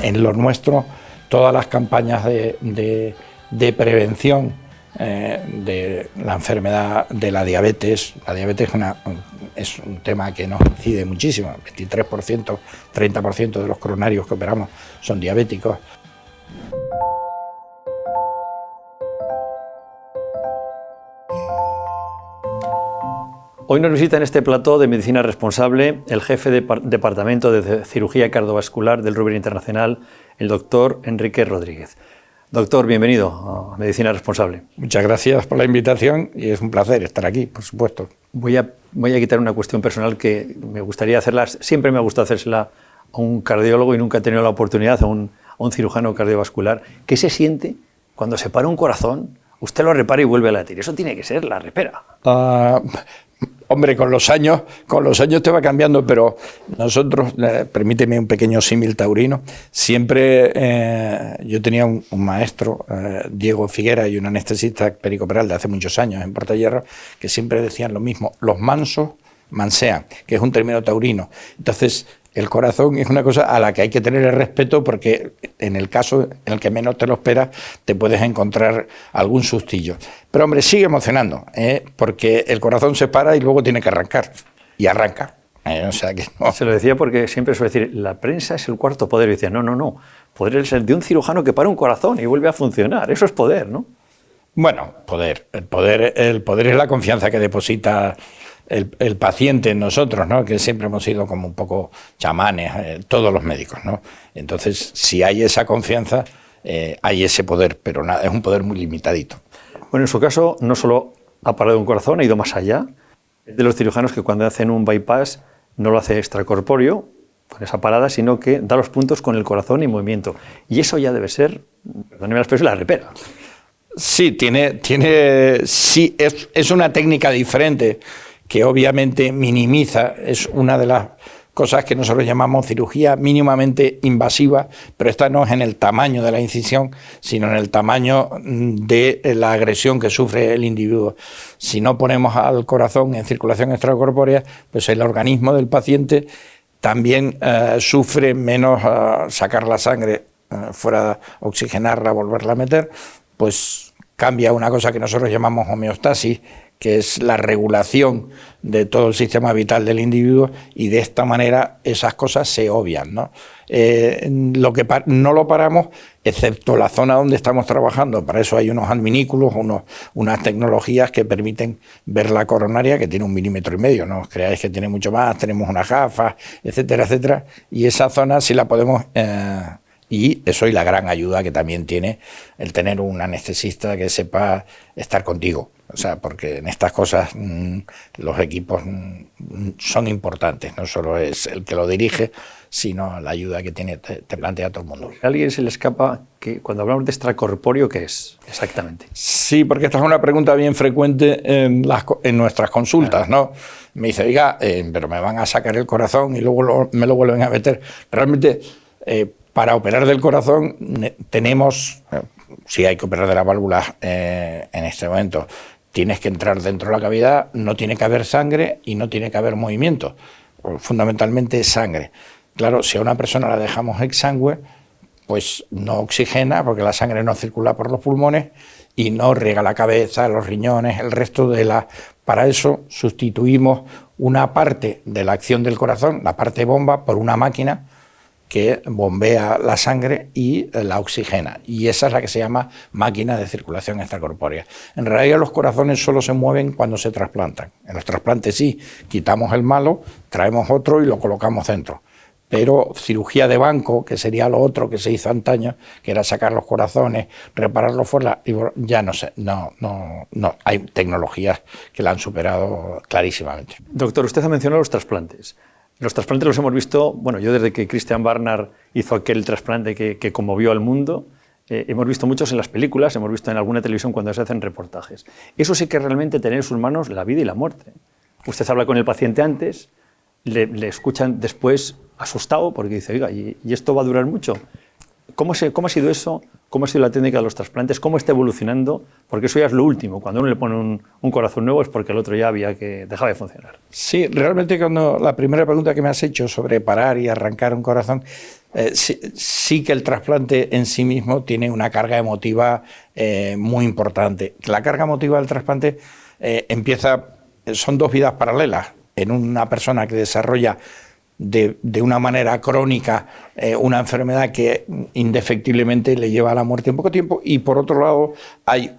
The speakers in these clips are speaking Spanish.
en lo nuestro, todas las campañas de prevención de la enfermedad de la diabetes. La diabetes es un tema que nos incide muchísimo. 23%, 30% de los coronarios que operamos son diabéticos. Hoy nos visita en este plató de Medicina Responsable el jefe de Departamento de Cirugía Cardiovascular del Ruber Internacional, el doctor Enrique Rodríguez. Doctor, bienvenido a Medicina Responsable. Muchas gracias por la invitación y es un placer estar aquí, por supuesto. Voy a quitar una cuestión personal que me gustaría hacerla, siempre me ha gustado hacérsela a un cardiólogo y nunca he tenido la oportunidad, a un cirujano cardiovascular. ¿Qué se siente cuando se para un corazón, usted lo repara y vuelve a latir? Eso tiene que ser la repera. Hombre, con los años te va cambiando, pero nosotros, permíteme un pequeño símil taurino, siempre yo tenía un maestro, Diego Figuera, y un anestesista pericoperal de hace muchos años en Portahierro, que siempre decían lo mismo: los mansos mansean, que es un término taurino. Entonces, el corazón es una cosa a la que hay que tener el respeto, porque en el caso en el que menos te lo esperas te puedes encontrar algún sustillo. Pero hombre, sigue emocionando, porque el corazón se para y luego tiene que arrancar, y arranca. O sea que no. Se lo decía porque siempre suele decir, la prensa es el cuarto poder. Y decía, no, poder es el de un cirujano que para un corazón y vuelve a funcionar. Eso es poder, ¿no? Bueno, poder. El poder es la confianza que deposita el paciente en nosotros, ¿no? Que siempre hemos sido como un poco chamanes, todos los médicos, ¿no? Entonces, si hay esa confianza, hay ese poder, pero nada, es un poder muy limitadito. Bueno, en su caso, no solo ha parado un corazón, ha ido más allá. Es de los cirujanos que cuando hacen un bypass no lo hace extracorpóreo, con esa parada, sino que da los puntos con el corazón y movimiento. Y eso ya debe ser, perdóneme la expresión, la repera. Sí, sí, es una técnica diferente que obviamente minimiza, es una de las cosas que nosotros llamamos cirugía mínimamente invasiva, pero esta no es en el tamaño de la incisión, sino en el tamaño de la agresión que sufre el individuo. Si no ponemos al corazón en circulación extracorpórea, pues el organismo del paciente también sufre menos sacar la sangre fuera, oxigenarla, volverla a meter, pues cambia una cosa que nosotros llamamos homeostasis, que es la regulación de todo el sistema vital del individuo, y de esta manera esas cosas se obvian, ¿no? Lo que no lo paramos, excepto la zona donde estamos trabajando. Para eso hay unos adminículos, unas tecnologías que permiten ver la coronaria, que tiene 1,5 milímetros, no os creáis que tiene mucho más, tenemos unas gafas, etcétera, etcétera, y esa zona sí la podemos... Y eso, y la gran ayuda que también tiene el tener un anestesista que sepa estar contigo. O sea, porque en estas cosas los equipos son importantes, no solo es el que lo dirige, sino la ayuda que tiene, te plantea todo el mundo. ¿A alguien se le escapa que cuando hablamos de extracorpóreo, qué es exactamente? Sí, porque esta es una pregunta bien frecuente en nuestras consultas, ¿no? Me dice, oiga, pero me van a sacar el corazón y luego me lo vuelven a meter. Realmente... para operar del corazón tenemos, si hay que operar de las válvulas en este momento, tienes que entrar dentro de la cavidad, no tiene que haber sangre y no tiene que haber movimiento, fundamentalmente sangre. Claro, si a una persona la dejamos exangüe, pues no oxigena porque la sangre no circula por los pulmones y no riega la cabeza, los riñones, el resto de la... Para eso sustituimos una parte de la acción del corazón, la parte bomba, por una máquina que bombea la sangre y la oxigena, y esa es la que se llama máquina de circulación extracorpórea. En realidad los corazones solo se mueven cuando se trasplantan. En los trasplantes sí, quitamos el malo, traemos otro y lo colocamos dentro. Pero cirugía de banco, que sería lo otro que se hizo antaño, que era sacar los corazones, repararlos fuera, ya no sé, no, hay tecnologías que la han superado clarísimamente. Doctor, usted ha mencionado los trasplantes. Los trasplantes los hemos visto, bueno, yo desde que Christian Barnard hizo aquel trasplante que conmovió al mundo, hemos visto muchos en las películas, hemos visto en alguna televisión cuando se hacen reportajes. Eso sí que realmente tener en sus manos la vida y la muerte. Usted habla con el paciente antes, le escuchan después asustado porque dice, oiga, ¿y esto va a durar mucho? ¿Cómo ha sido eso? cómo ha sido la técnica de los trasplantes, cómo está evolucionando, porque eso ya es lo último. Cuando uno le pone un corazón nuevo es porque el otro ya dejaba de funcionar. Sí, realmente cuando la primera pregunta que me has hecho sobre parar y arrancar un corazón, sí que el trasplante en sí mismo tiene una carga emotiva muy importante. La carga emotiva del trasplante son dos vidas paralelas. En una persona que desarrolla de una manera crónica una enfermedad que indefectiblemente le lleva a la muerte en poco tiempo, y por otro lado hay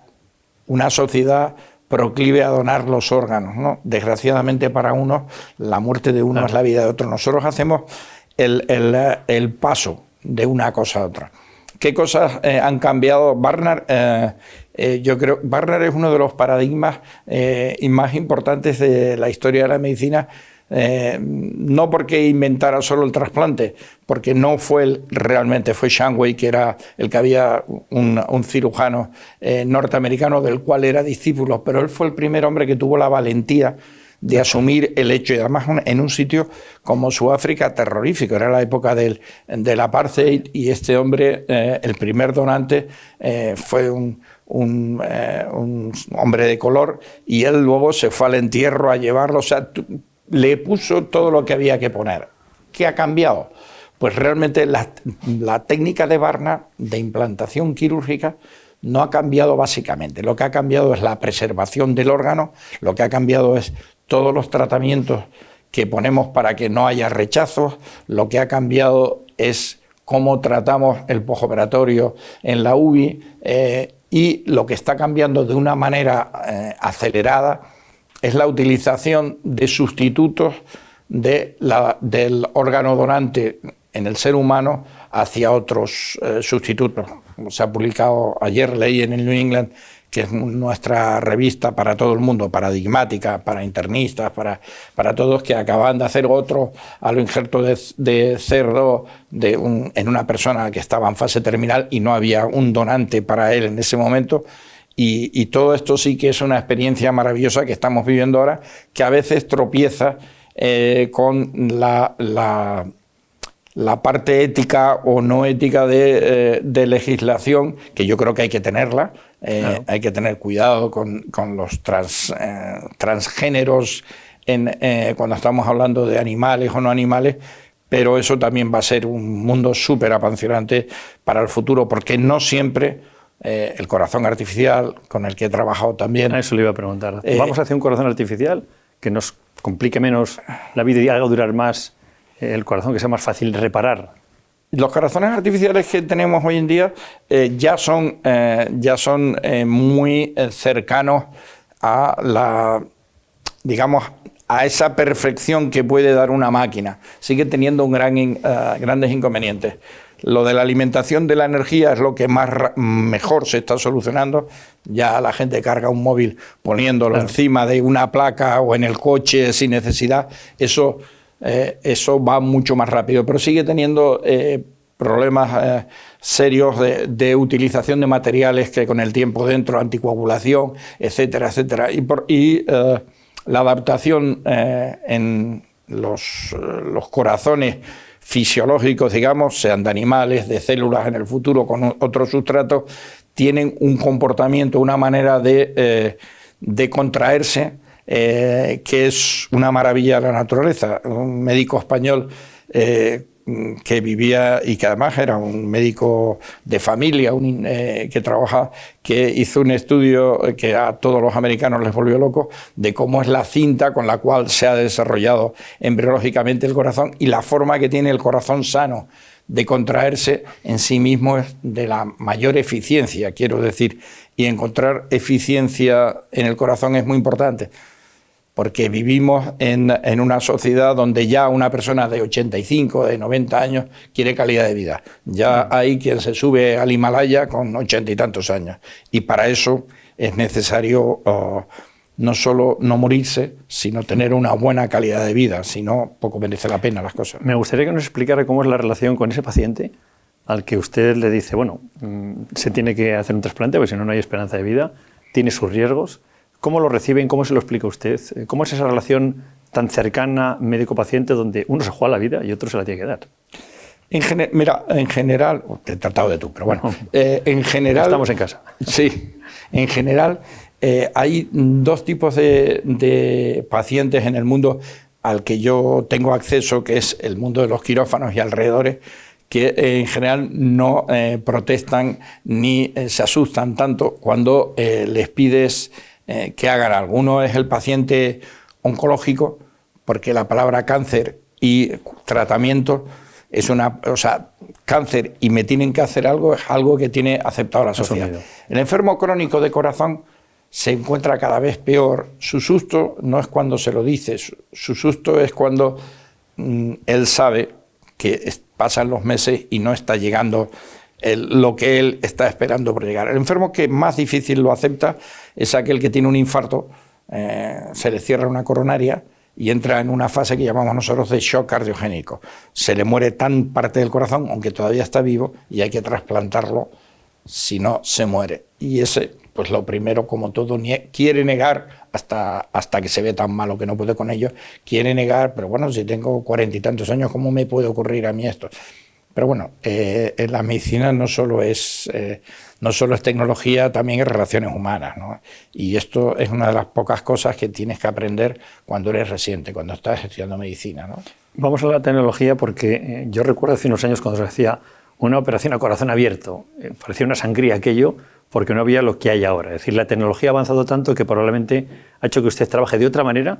una sociedad proclive a donar los órganos, ¿no? Desgraciadamente para unos la muerte de uno es la vida de otro. Nosotros hacemos el paso de una cosa a otra. ¿Qué cosas han cambiado? Yo creo que Barnard es uno de los paradigmas más importantes de la historia de la medicina. No porque inventara solo el trasplante, porque no fue él realmente, fue Shanway, que era el que había un cirujano norteamericano del cual era discípulo, pero él fue el primer hombre que tuvo la valentía de asumir el hecho, y además en un sitio como Sudáfrica terrorífico. Era la época del apartheid, y este hombre, el primer donante, fue un hombre de color, y él luego se fue al entierro a llevarlo. O sea, le puso todo lo que había que poner. ¿Qué ha cambiado? Pues realmente la técnica de Barnard de implantación quirúrgica no ha cambiado básicamente. Lo que ha cambiado es la preservación del órgano, lo que ha cambiado es todos los tratamientos que ponemos para que no haya rechazos, lo que ha cambiado es cómo tratamos el postoperatorio en la UBI, y lo que está cambiando de una manera acelerada es la utilización de sustitutos del órgano donante en el ser humano hacia otros sustitutos. Se ha publicado, ayer leí en el New England, que es nuestra revista para todo el mundo, paradigmática, para internistas, para todos, que acaban de hacer otro a lo injerto de cerdo en una persona que estaba en fase terminal y no había un donante para él en ese momento. Y todo esto sí que es una experiencia maravillosa que estamos viviendo ahora, que a veces tropieza con la parte ética o no ética de legislación, que yo creo que hay que tenerla. Claro. Hay que tener cuidado con los transgéneros cuando estamos hablando de animales o no animales, pero eso también va a ser un mundo súper apasionante para el futuro, porque no siempre el corazón artificial, con el que he trabajado también. A eso le iba a preguntar. ¿Vamos hacia un corazón artificial que nos complique menos la vida y haga durar más el corazón, que sea más fácil de reparar? Los corazones artificiales que tenemos hoy en día ya son muy cercanos a a esa perfección que puede dar una máquina. Sigue teniendo grandes inconvenientes. Lo de la alimentación de la energía es lo que mejor se está solucionando. Ya la gente carga un móvil poniéndolo encima de una placa o en el coche sin necesidad. Eso va mucho más rápido, pero sigue teniendo problemas serios de utilización de materiales que con el tiempo dentro, anticoagulación, etcétera, etcétera. Y la adaptación en los corazones fisiológicos, digamos, sean de animales, de células en el futuro con otros sustratos, tienen un comportamiento, una manera de contraerse que es una maravilla de la naturaleza. Un médico español que vivía y que además era un médico de familia, que trabaja, que hizo un estudio que a todos los americanos les volvió locos, de cómo es la cinta con la cual se ha desarrollado embriológicamente el corazón, y la forma que tiene el corazón sano de contraerse en sí mismo es de la mayor eficiencia, quiero decir, y encontrar eficiencia en el corazón es muy importante, porque vivimos en una sociedad donde ya una persona de 85, de 90 años quiere calidad de vida. Ya hay quien se sube al Himalaya con 80 y tantos años. Y para eso es necesario no solo no morirse, sino tener una buena calidad de vida. Si no, poco merece la pena las cosas. Me gustaría que nos explicara cómo es la relación con ese paciente al que usted le dice, bueno, se tiene que hacer un trasplante porque si no, no hay esperanza de vida, tiene sus riesgos. ¿Cómo lo reciben? ¿Cómo se lo explica usted? ¿Cómo es esa relación tan cercana médico-paciente donde uno se juega la vida y otro se la tiene que dar? Mira, en general, te he tratado de tú, pero bueno, en general... Estamos en casa. Sí, en general hay dos tipos de pacientes en el mundo al que yo tengo acceso, que es el mundo de los quirófanos y alrededores, que en general no protestan ni se asustan tanto cuando les pides que hagan algo. Uno es el paciente oncológico, porque la palabra cáncer y tratamiento es cáncer y me tienen que hacer algo, es algo que tiene aceptado la sociedad. El enfermo crónico de corazón se encuentra cada vez peor. Su susto no es cuando se lo dice, su susto es cuando él sabe que pasan los meses y no está llegando lo que él está esperando por llegar. El enfermo que más difícil lo acepta es aquel que tiene un infarto, se le cierra una coronaria y entra en una fase que llamamos nosotros de shock cardiogénico. Se le muere tan parte del corazón, aunque todavía está vivo, y hay que trasplantarlo, si no se muere. Y ese, pues lo primero, como todo, quiere negar hasta que se ve tan malo que no puede con ello, quiere negar, pero bueno, si tengo 40 y tantos años, ¿cómo me puede ocurrir a mí esto? Pero bueno, en la medicina no solo es tecnología, también es relaciones humanas, ¿no? Y esto es una de las pocas cosas que tienes que aprender cuando eres residente, cuando estás estudiando medicina, ¿no? Vamos a la tecnología porque yo recuerdo hace unos años cuando se hacía una operación a corazón abierto. Parecía una sangría aquello porque no había lo que hay ahora. Es decir, la tecnología ha avanzado tanto que probablemente ha hecho que usted trabaje de otra manera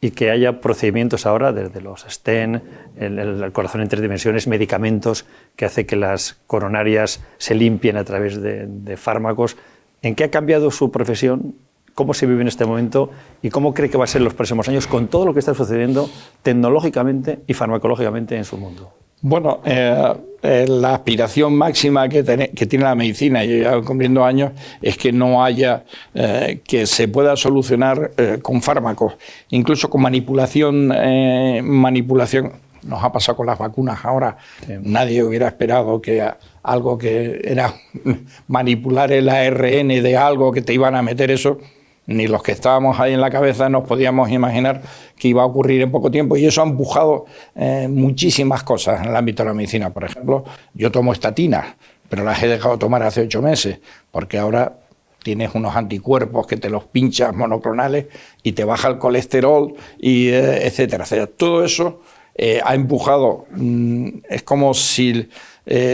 y que haya procedimientos ahora, desde los stent, el corazón en 3 dimensiones, medicamentos que hace que las coronarias se limpien a través de fármacos. ¿En qué ha cambiado su profesión? ¿Cómo se vive en este momento? ¿Y cómo cree que va a ser en los próximos años con todo lo que está sucediendo tecnológicamente y farmacológicamente en su mundo? Bueno, la aspiración máxima que tiene la medicina, yo ya cumpliendo años, es que no haya, que se pueda solucionar con fármacos, incluso con manipulación. Nos ha pasado con las vacunas ahora. Sí. Nadie hubiera esperado que algo que era manipular el ARN de algo que te iban a meter eso, ni los que estábamos ahí en la cabeza nos podíamos imaginar que iba a ocurrir en poco tiempo, y eso ha empujado muchísimas cosas en el ámbito de la medicina. Por ejemplo, yo tomo estatinas, pero las he dejado de tomar hace 8 meses, porque ahora tienes unos anticuerpos que te los pinchas monoclonales y te baja el colesterol, y etcétera, etcétera. Todo eso ha empujado, es como si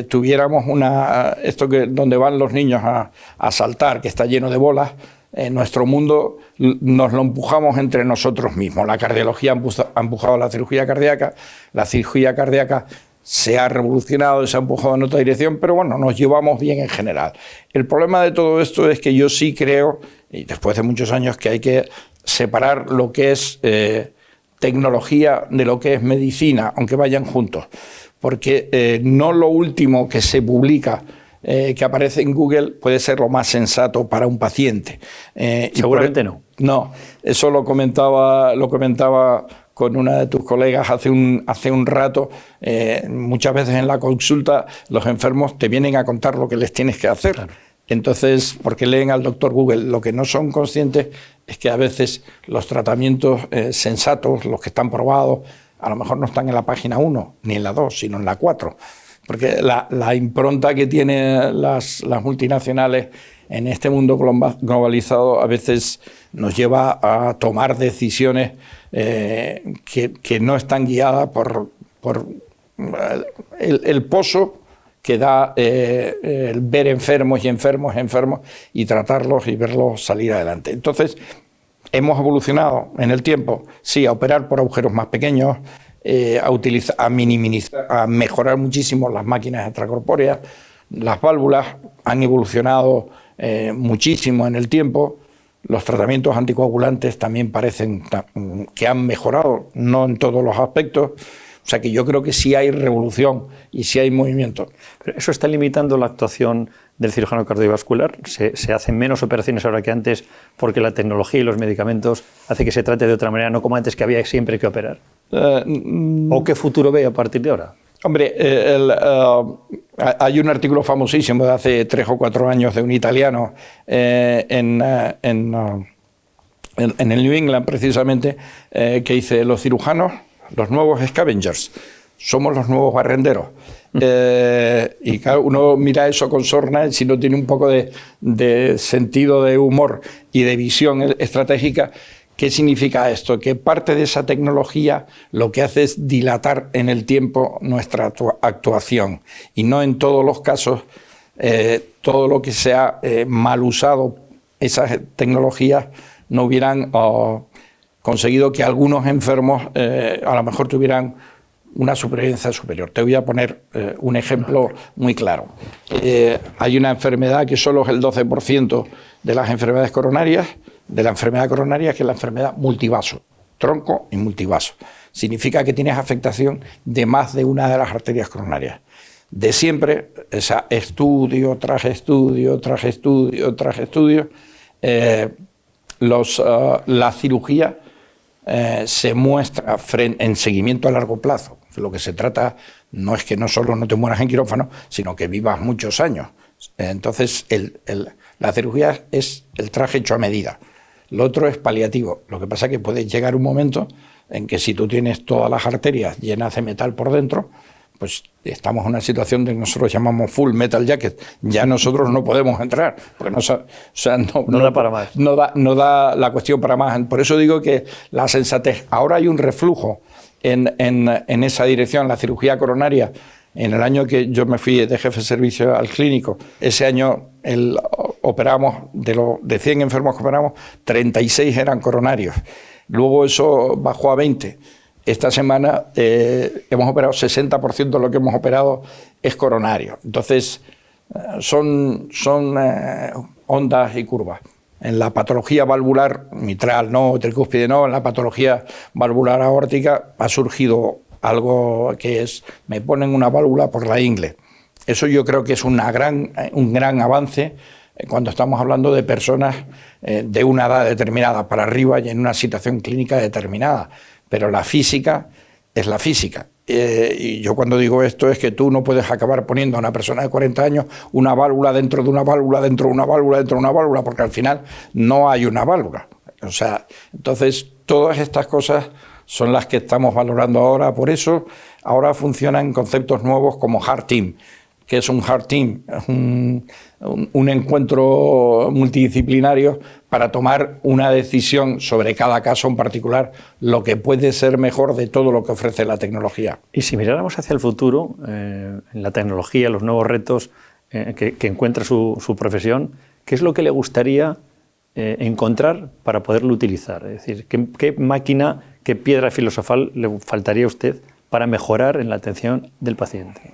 tuviéramos donde van los niños a saltar, que está lleno de bolas. En nuestro mundo nos lo empujamos entre nosotros mismos. La cardiología ha empujado la cirugía cardíaca se ha revolucionado y se ha empujado en otra dirección, pero bueno, nos llevamos bien en general. El problema de todo esto es que yo sí creo, y después de muchos años, que hay que separar lo que es tecnología de lo que es medicina, aunque vayan juntos, porque no lo último que se publica que aparece en Google puede ser lo más sensato para un paciente. Seguramente no. No, eso lo comentaba con una de tus colegas hace un rato. Muchas veces en la consulta los enfermos te vienen a contar lo que les tienes que hacer. Claro. Entonces, porque leen al doctor Google, lo que no son conscientes es que a veces los tratamientos sensatos, los que están probados, a lo mejor no están en la página 1, ni en la 2, sino en la 4. Porque la impronta que tienen las multinacionales en este mundo globalizado a veces nos lleva a tomar decisiones que no están guiadas por el pozo que da el ver enfermos y tratarlos y verlos salir adelante. Entonces, hemos evolucionado en el tiempo, sí, a operar por agujeros más pequeños, a minimizar, a mejorar muchísimo las máquinas extracorpóreas. Las válvulas han evolucionado muchísimo en el tiempo. Los tratamientos anticoagulantes también parecen que han mejorado, no en todos los aspectos. O sea que yo creo que sí hay revolución y sí hay movimiento. ¿Pero eso está limitando la actuación del cirujano cardiovascular? ¿Se hacen menos operaciones ahora que antes porque la tecnología y los medicamentos hace que se trate de otra manera, no como antes que había siempre que operar? ¿O qué futuro ve a partir de ahora? Hombre, hay un artículo famosísimo de hace 3 o 4 años de un italiano en el New England precisamente, que dice: los cirujanos, los nuevos scavengers, somos los nuevos barrenderos. Y claro, uno mira eso con sorna, si no tiene un poco de sentido de humor y de visión estratégica. ¿Qué significa esto? Que parte de esa tecnología lo que hace es dilatar en el tiempo nuestra actuación, y no en todos los casos todo lo que sea mal usado, esas tecnologías no hubieran conseguido que algunos enfermos a lo mejor tuvieran una supervivencia superior. Te voy a poner un ejemplo muy claro. Hay una enfermedad que solo es el 12% de las enfermedades coronarias, de la enfermedad coronaria, que es la enfermedad multivaso, tronco y multivaso. Significa que tienes afectación de más de una de las arterias coronarias. De siempre, esa estudio tras estudio, tras estudio, tras estudio, la cirugía se muestra en seguimiento a largo plazo. Lo que se trata no es que no solo no te mueras en quirófano, sino que vivas muchos años. Entonces, la cirugía es el traje hecho a medida. Lo otro es paliativo. Lo que pasa es que puede llegar un momento en que si tú tienes todas las arterias llenas de metal por dentro, pues estamos en una situación que nosotros llamamos full metal jacket. Ya nosotros no podemos entrar, porque no da para más. No da la cuestión para más. Por eso digo que la sensatez. Ahora hay un reflujo en esa dirección, la cirugía coronaria. En el año que yo me fui de jefe de servicio al clínico, ese año operamos, de 100 enfermos que operamos, 36 eran coronarios. Luego eso bajó a 20. Esta semana hemos operado 60% de lo que hemos operado es coronario. Entonces, son ondas y curvas. En la patología valvular, mitral no, tricúspide no, en la patología valvular aórtica ha surgido algo que es, me ponen una válvula por la ingle. Eso yo creo que es un gran avance cuando estamos hablando de personas de una edad determinada para arriba y en una situación clínica determinada. Pero la física es la física. Y yo cuando digo esto es que tú no puedes acabar poniendo a una persona de 40 años una válvula dentro de una válvula, dentro de una válvula, dentro de una válvula, porque al final no hay una válvula. O sea, entonces todas estas cosas son las que estamos valorando ahora. Por eso ahora funcionan conceptos nuevos como Heart Team. ¿Qué es un Heart Team? Es un encuentro multidisciplinario para tomar una decisión sobre cada caso en particular, lo que puede ser mejor de todo lo que ofrece la tecnología. Y si miráramos hacia el futuro, en la tecnología, los nuevos retos que encuentra su profesión, ¿qué es lo que le gustaría encontrar para poderlo utilizar? Es decir, ¿qué máquina, qué piedra filosofal le faltaría a usted para mejorar en la atención del paciente?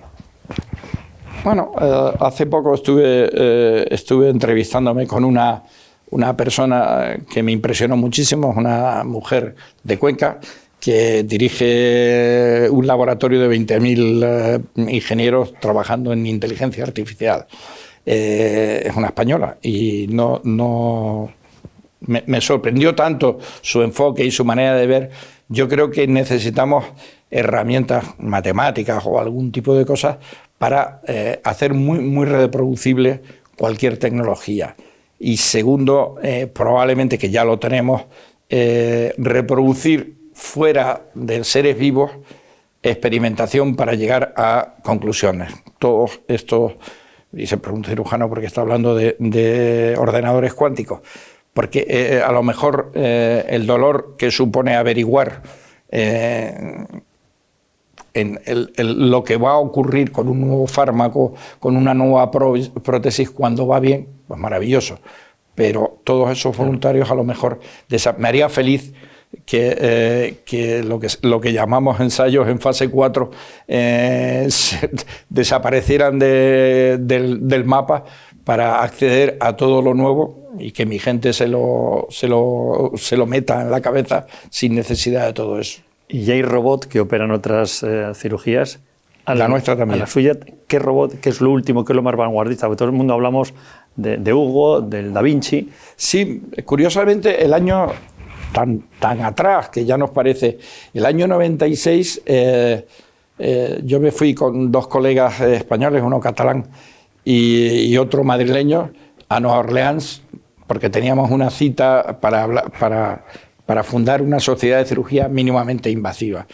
Bueno, hace poco estuve entrevistándome con una persona que me impresionó muchísimo, una mujer de Cuenca que dirige un laboratorio de 20.000 ingenieros trabajando en inteligencia artificial. Es una española y me sorprendió tanto su enfoque y su manera de ver. Yo creo que necesitamos herramientas matemáticas o algún tipo de cosas para hacer muy reproducible cualquier tecnología. Y segundo, probablemente que ya lo tenemos, reproducir fuera de seres vivos experimentación para llegar a conclusiones. Todos estos, y se pregunta cirujano porque está hablando de ordenadores cuánticos, porque a lo mejor el dolor que supone averiguar lo que va a ocurrir con un nuevo fármaco, con una nueva prótesis cuando va bien, pues maravilloso. Pero todos esos voluntarios a lo mejor me haría feliz que lo que llamamos ensayos en fase 4 desaparecieran del mapa para acceder a todo lo nuevo y que mi gente se lo meta en la cabeza sin necesidad de todo eso. Y ya hay robots que operan otras cirugías. La nuestra también. A la suya, ¿qué robot, qué es lo último, qué es lo más vanguardista? Porque todo el mundo hablamos de Hugo, del Da Vinci. Sí, curiosamente el año tan atrás, que ya nos parece, el año 96, yo me fui con dos colegas españoles, uno catalán y otro madrileño, a Nueva Orleans, porque teníamos una cita para fundar una sociedad de cirugía mínimamente invasiva.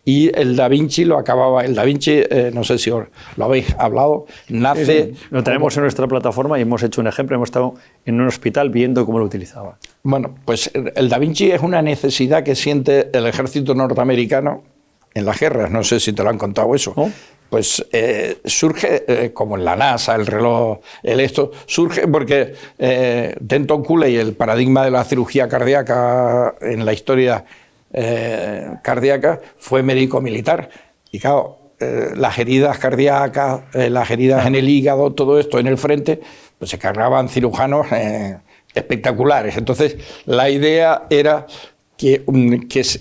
Y el Da Vinci lo acababa. El Da Vinci, no sé si lo habéis hablado, nace... Sí. Lo tenemos en nuestra plataforma y hemos hecho un ejemplo. Hemos estado en un hospital viendo cómo lo utilizaba. Bueno, pues el Da Vinci es una necesidad que siente el ejército norteamericano en las guerras. No sé si te lo han contado eso. ¿Oh? Pues surge, como en la NASA, el reloj, surge porque Denton Cooley, el paradigma de la cirugía cardíaca en la historia cardíaca, fue médico militar. Y claro, las heridas cardíacas, las heridas en el hígado, todo esto en el frente, pues se cargaban cirujanos espectaculares. Entonces, la idea era que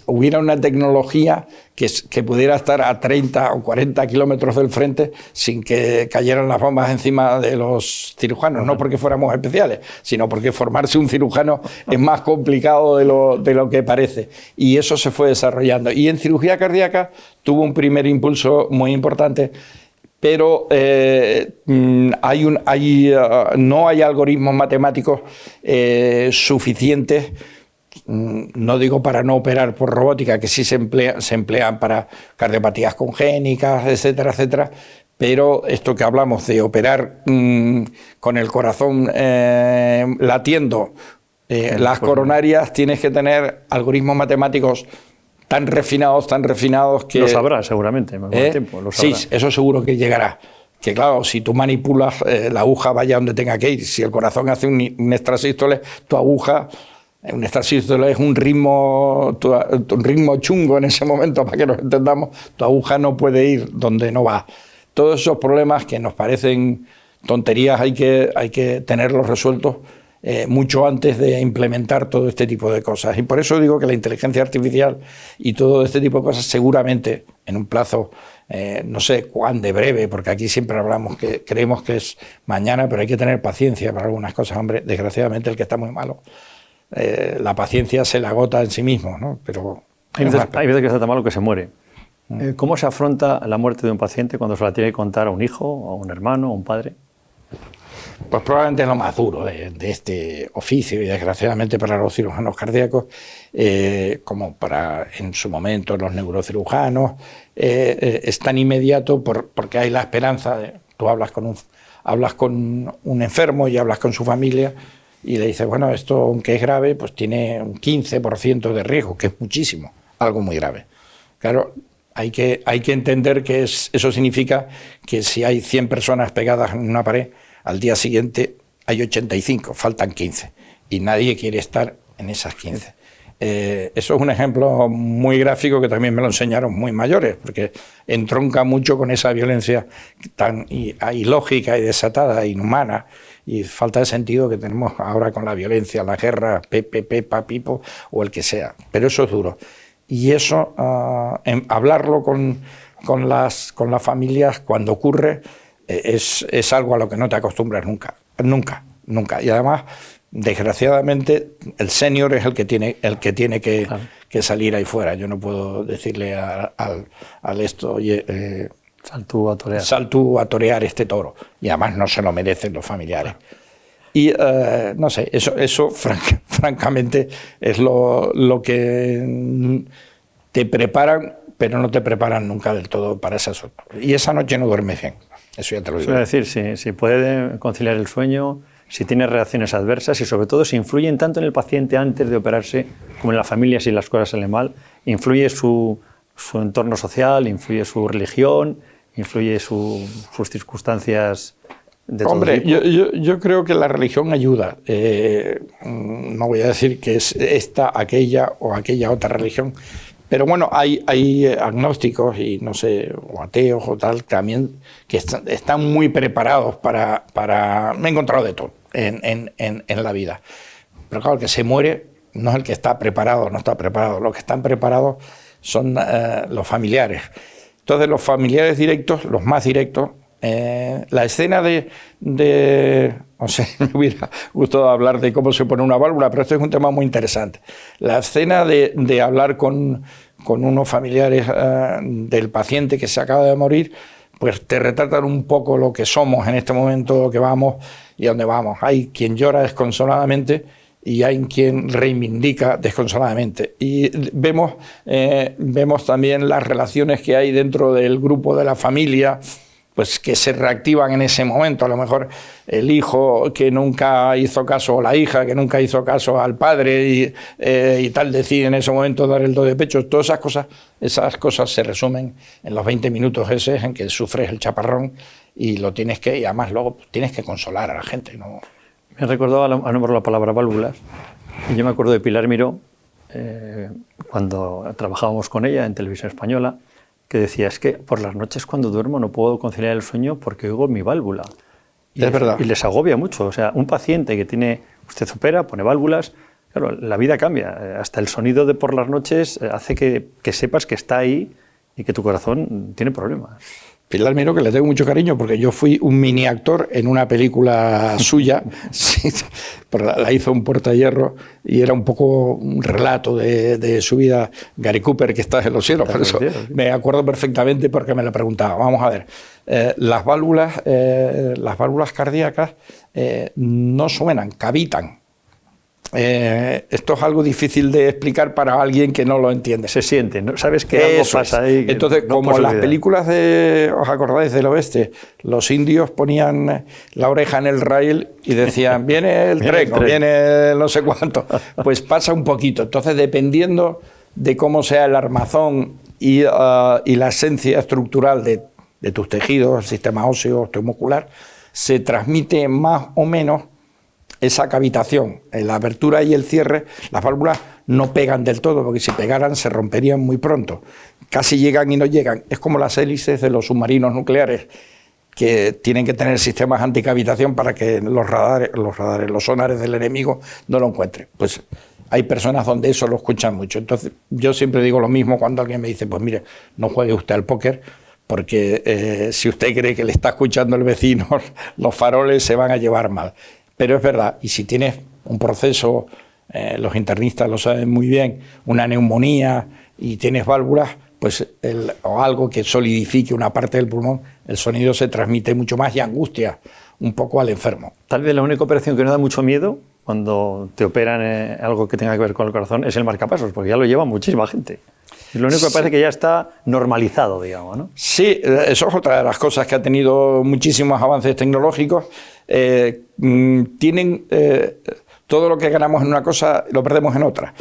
hubiera una tecnología que pudiera estar a 30 o 40 kilómetros del frente sin que cayeran las bombas encima de los cirujanos, no porque fuéramos especiales, sino porque formarse un cirujano es más complicado de lo que parece. Y eso se fue desarrollando. Y en cirugía cardíaca tuvo un primer impulso muy importante, pero no hay algoritmos matemáticos suficientes. No digo para no operar por robótica, que sí se emplean para cardiopatías congénicas, etcétera, etcétera, pero esto que hablamos de operar con el corazón latiendo las coronarias, tienes que tener algoritmos matemáticos tan refinados que... Lo sabrás seguramente, con el tiempo, lo sabrás. Sí, eso seguro que llegará. Que claro, si tú manipulas, la aguja vaya donde tenga que ir. Si el corazón hace un extrasístole, tu aguja... Un extrasístole es un ritmo chungo en ese momento, para que nos entendamos. Tu aguja no puede ir donde no va. Todos esos problemas que nos parecen tonterías hay que tenerlos resueltos mucho antes de implementar todo este tipo de cosas. Y por eso digo que la inteligencia artificial y todo este tipo de cosas seguramente en un plazo, no sé cuán de breve, porque aquí siempre hablamos que creemos que es mañana, pero hay que tener paciencia para algunas cosas. Hombre, desgraciadamente el que está muy malo, la paciencia se la agota en sí mismo, ¿no? Pero hay veces que está tan malo que se muere. ¿Cómo se afronta la muerte de un paciente cuando se la tiene que contar a un hijo, a un hermano, a un padre? Pues probablemente es lo más duro de este oficio, y desgraciadamente para los cirujanos cardíacos, como para en su momento los neurocirujanos, es tan inmediato porque hay la esperanza tú hablas con un enfermo y hablas con su familia, y le dices, bueno, esto aunque es grave, pues tiene un 15% de riesgo, que es muchísimo, algo muy grave. Claro, hay que entender que eso significa que si hay 100 personas pegadas en una pared, al día siguiente hay 85, faltan 15, y nadie quiere estar en esas 15. Eso es un ejemplo muy gráfico que también me lo enseñaron muy mayores, porque entronca mucho con esa violencia tan ilógica y desatada, inhumana, y falta de sentido que tenemos ahora con la violencia, la guerra, Pipo, o el que sea. Pero eso es duro. Y eso, hablarlo con las familias cuando ocurre, es algo a lo que no te acostumbras nunca. Y además, desgraciadamente, el senior es el que tiene que salir ahí fuera. Yo no puedo decirle al esto, oye, sal tú a torear este toro. Y además no se lo merecen los familiares. Y no sé, eso francamente es lo que te preparan, pero no te preparan nunca del todo para esa sorpresa. Y esa noche no duermes bien. Eso ya te lo digo. Es decir, si puede conciliar el sueño, si tiene reacciones adversas y sobre todo si influyen tanto en el paciente antes de operarse como en la familia si las cosas salen mal, influye su entorno social, influye su religión, influye sus circunstancias de todo tipo. Hombre, yo creo que la religión ayuda. No voy a decir que es esta, aquella o aquella otra religión, pero bueno, hay agnósticos y no sé, o ateos o tal, también que están muy preparados para... Me he encontrado de todo en la vida. Pero claro, el que se muere no es el que está preparado o no está preparado. Los que están preparados son los familiares. Entonces, los familiares directos, los más directos, la escena no sé, me hubiera gustado hablar de cómo se pone una válvula, pero esto es un tema muy interesante. La escena de hablar con unos familiares del paciente que se acaba de morir, pues te retratan un poco lo que somos en este momento, lo que vamos y a dónde vamos. Hay quien llora desconsoladamente y hay quien reivindica desconsoladamente. Y vemos también las relaciones que hay dentro del grupo de la familia, pues que se reactivan en ese momento. A lo mejor el hijo que nunca hizo caso, o la hija que nunca hizo caso al padre y tal, decide en ese momento dar el do de pecho. Todas esas cosas se resumen en los 20 minutos esos en que sufres el chaparrón y además luego tienes que consolar a la gente, ¿no? Me recordaba a nombrar la palabra válvulas. Y yo me acuerdo de Pilar Miró, cuando trabajábamos con ella en Televisión Española, que decía, es que por las noches cuando duermo no puedo conciliar el sueño porque oigo mi válvula. Es verdad. Y les agobia mucho. O sea, un paciente que tiene, usted opera, pone válvulas, claro, la vida cambia. Hasta el sonido de por las noches hace que sepas que está ahí y que tu corazón tiene problemas. Pilar Miró, que le tengo mucho cariño porque yo fui un mini actor en una película suya, sí, la hizo un Puertahierro y era un poco un relato de su vida. Gary Cooper, que está en los cielos, por eso me acuerdo perfectamente porque me lo preguntaba. Vamos a ver, las válvulas cardíacas no suenan, cavitan. Esto es algo difícil de explicar para alguien que no lo entiende. Se siente, ¿no? Sabes que algo pasa ahí. Entonces, no, como las películas ¿os acordáis del oeste? Los indios ponían la oreja en el rail y decían, viene el tren, o viene no sé cuánto. Pues pasa un poquito. Entonces, dependiendo de cómo sea el armazón y la esencia estructural de tus tejidos, el sistema óseo, osteomuscular, se transmite más o menos esa cavitación. En la abertura y el cierre, las válvulas no pegan del todo, porque si pegaran se romperían muy pronto. Casi llegan y no llegan. Es como las hélices de los submarinos nucleares, que tienen que tener sistemas anticavitación para que los sonares del enemigo no lo encuentren. Pues hay personas donde eso lo escuchan mucho. Entonces, yo siempre digo lo mismo cuando alguien me dice, pues mire, no juegue usted al póker, porque si usted cree que le está escuchando el vecino, los faroles se van a llevar mal. Pero es verdad, y si tienes un proceso, los internistas lo saben muy bien, una neumonía y tienes válvulas, pues o algo que solidifique una parte del pulmón, el sonido se transmite mucho más y angustia un poco al enfermo. Tal vez la única operación que no da mucho miedo cuando te operan algo que tenga que ver con el corazón es el marcapasos, porque ya lo lleva muchísima gente. Es lo único que parece que ya está normalizado, digamos, ¿no? Sí, eso es otra de las cosas que ha tenido muchísimos avances tecnológicos. Tienen todo lo que ganamos en una cosa lo perdemos en otra.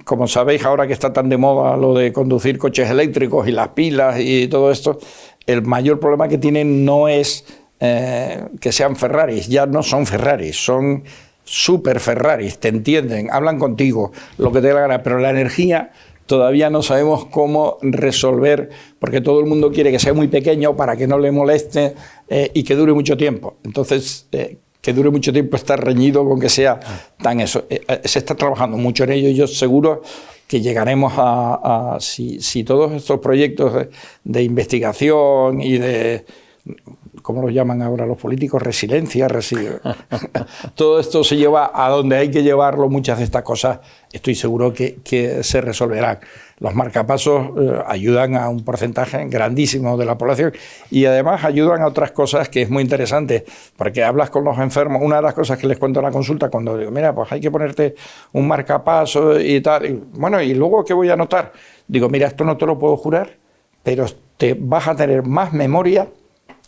Como sabéis, ahora que está tan de moda lo de conducir coches eléctricos y las pilas y todo esto, el mayor problema que tienen no es que sean Ferraris, ya no son Ferraris, son super Ferraris, te entienden, hablan contigo, lo que te dé la gana, pero la energía todavía no sabemos cómo resolver, porque todo el mundo quiere que sea muy pequeño para que no le moleste y que dure mucho tiempo. Entonces, que dure mucho tiempo está reñido con que sea tan eso. Se está trabajando mucho en ello y yo seguro que llegaremos si todos estos proyectos de investigación y de, ¿cómo lo llaman ahora los políticos? Resiliencia, todo esto se lleva a donde hay que llevarlo. Muchas de estas cosas estoy seguro que se resolverán. Los marcapasos ayudan a un porcentaje grandísimo de la población y además ayudan a otras cosas que es muy interesante, porque hablas con los enfermos. Una de las cosas que les cuento en la consulta cuando digo, mira, pues hay que ponerte un marcapaso y tal, y, bueno, ¿y luego qué voy a notar? Digo, mira, esto no te lo puedo jurar, pero te vas a tener más memoria,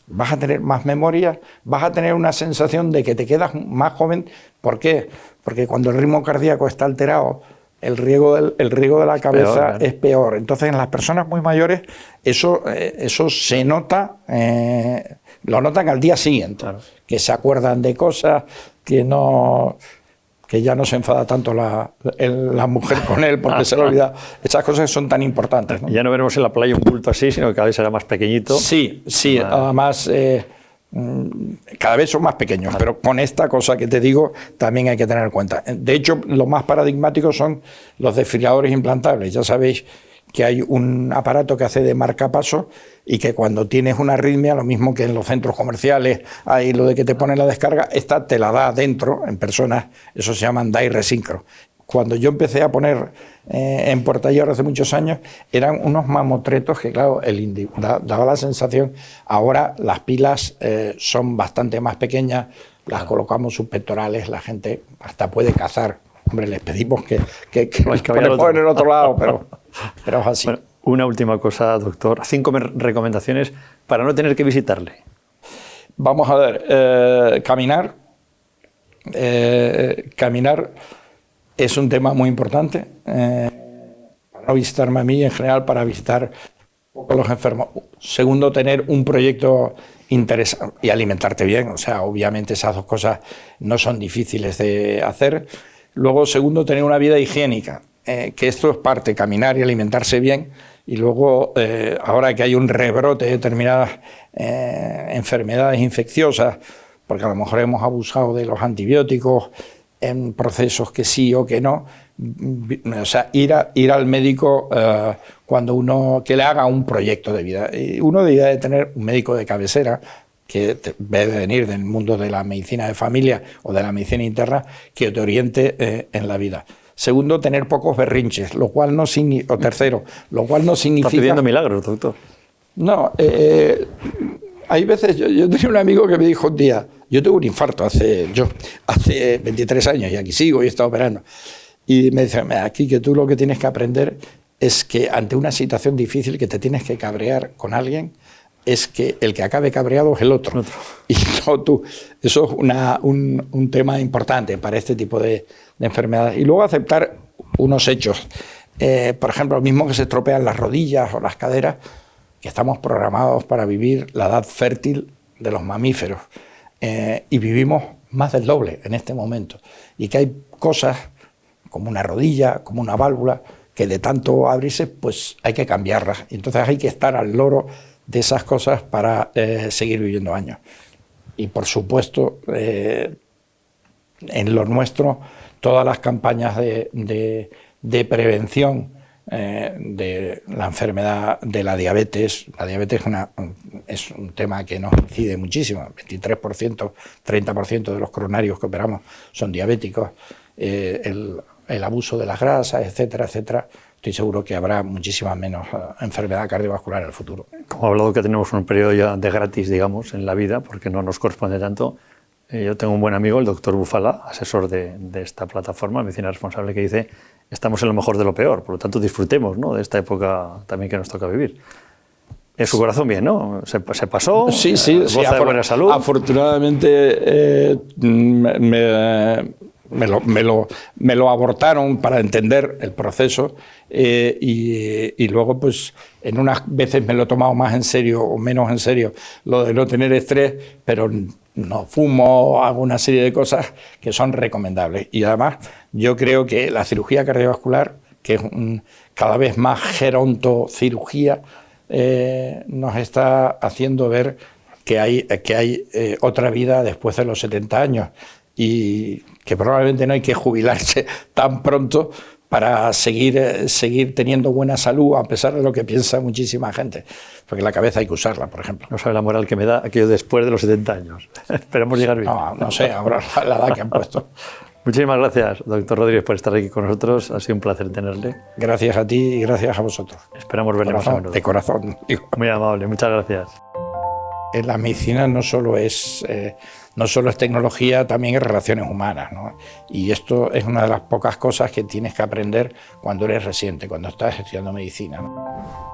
vas a tener una sensación de que te quedas más joven. ¿Por qué? Porque cuando el ritmo cardíaco está alterado, el riego de la cabeza es peor. Entonces, en las personas muy mayores, eso se nota, lo notan al día siguiente, claro, que se acuerdan de cosas, que ya no se enfada tanto la mujer con él porque se le olvida. Esas cosas son tan importantes, ¿no? Ya no veremos en la playa un bulto así, sino que cada vez será más pequeñito. Sí, además cada vez son más pequeños, pero con esta cosa que te digo también hay que tener en cuenta. De hecho, lo más paradigmático son los desfibriladores implantables. Ya sabéis que hay un aparato que hace de marcapaso y que cuando tienes una arritmia, lo mismo que en los centros comerciales hay lo de que te pone la descarga, esta te la da dentro en personas, eso se llaman DAI resíncro. Cuando yo empecé a poner en Puertahierro hace muchos años, eran unos mamotretos que, claro, daba la sensación. Ahora las pilas son bastante más pequeñas, las colocamos subpectorales, la gente hasta puede cazar. Hombre, les pedimos que pongan en el otro lado, pero es así. Bueno, una última cosa, doctor. 5 recomendaciones para no tener que visitarle. Vamos a ver, caminar. Caminar es un tema muy importante. Para no visitarme a mí, en general, para visitar a los enfermos. Segundo, tener un proyecto interesante y alimentarte bien. O sea, obviamente esas dos cosas no son difíciles de hacer. Luego, segundo, tener una vida higiénica, que esto es parte, caminar y alimentarse bien. Y luego, ahora que hay un rebrote de determinadas enfermedades infecciosas, porque a lo mejor hemos abusado de los antibióticos en procesos que sí o que no, o sea, ir al médico que le haga un proyecto de vida. Y uno debería de tener un médico de cabecera, que debe venir del mundo de la medicina de familia o de la medicina interna, que te oriente en la vida. Segundo, tener pocos berrinches, lo cual no significa... O tercero, lo cual no significa... Está pidiendo milagros, doctor. No, hay veces... Yo tenía un amigo que me dijo un día... Yo tuve un infarto hace 23 años y aquí sigo y he estado operando. Y me dice, aquí que tú lo que tienes que aprender es que ante una situación difícil que te tienes que cabrear con alguien, es que el que acabe cabreado es el otro. Y no tú. Eso es un tema importante para este tipo de enfermedades. Y luego aceptar unos hechos. Por ejemplo, lo mismo que se estropean las rodillas o las caderas, que estamos programados para vivir la edad fértil de los mamíferos. Y vivimos más del doble en este momento. Y que hay cosas como una rodilla, como una válvula, que de tanto abrirse, pues hay que cambiarlas. Y entonces hay que estar al loro de esas cosas para seguir viviendo años. Y por supuesto, en lo nuestro, todas las campañas de prevención de la enfermedad de la diabetes. La diabetes es un tema que nos incide muchísimo. 23%, 30% de los coronarios que operamos son diabéticos. El abuso de las grasas, etcétera, etcétera. Estoy seguro que habrá muchísima menos enfermedad cardiovascular en el futuro. Como he hablado que tenemos un periodo ya de gratis, digamos, en la vida, porque no nos corresponde tanto, yo tengo un buen amigo, el doctor Bufala, asesor de esta plataforma, Medicina Responsable, que dice, estamos en lo mejor de lo peor, por lo tanto disfrutemos, ¿no?, de esta época también que nos toca vivir. En su corazón bien, ¿no? ¿Se pasó? Sí, goza de buena salud. Afortunadamente me lo abortaron para entender el proceso y luego pues en unas veces me lo he tomado más en serio o menos en serio lo de no tener estrés, pero no fumo, hago una serie de cosas que son recomendables. Y además yo creo que la cirugía cardiovascular, que es cada vez más gerontocirugía, nos está haciendo ver que hay otra vida después de los 70 años. Y que probablemente no hay que jubilarse tan pronto para seguir teniendo buena salud, a pesar de lo que piensa muchísima gente. Porque la cabeza hay que usarla, por ejemplo. No sabe la moral que me da aquello después de los 70 años. Esperamos llegar bien. No sé, ahora la edad que han puesto. Muchísimas gracias, doctor Rodríguez, por estar aquí con nosotros. Ha sido un placer tenerle. Gracias a ti y gracias a vosotros. Esperamos verle más a menudo. De corazón. Muy amable, muchas gracias. En la medicina no solo es tecnología, también es relaciones humanas, ¿no? Y esto es una de las pocas cosas que tienes que aprender cuando eres residente, cuando estás estudiando medicina, ¿no?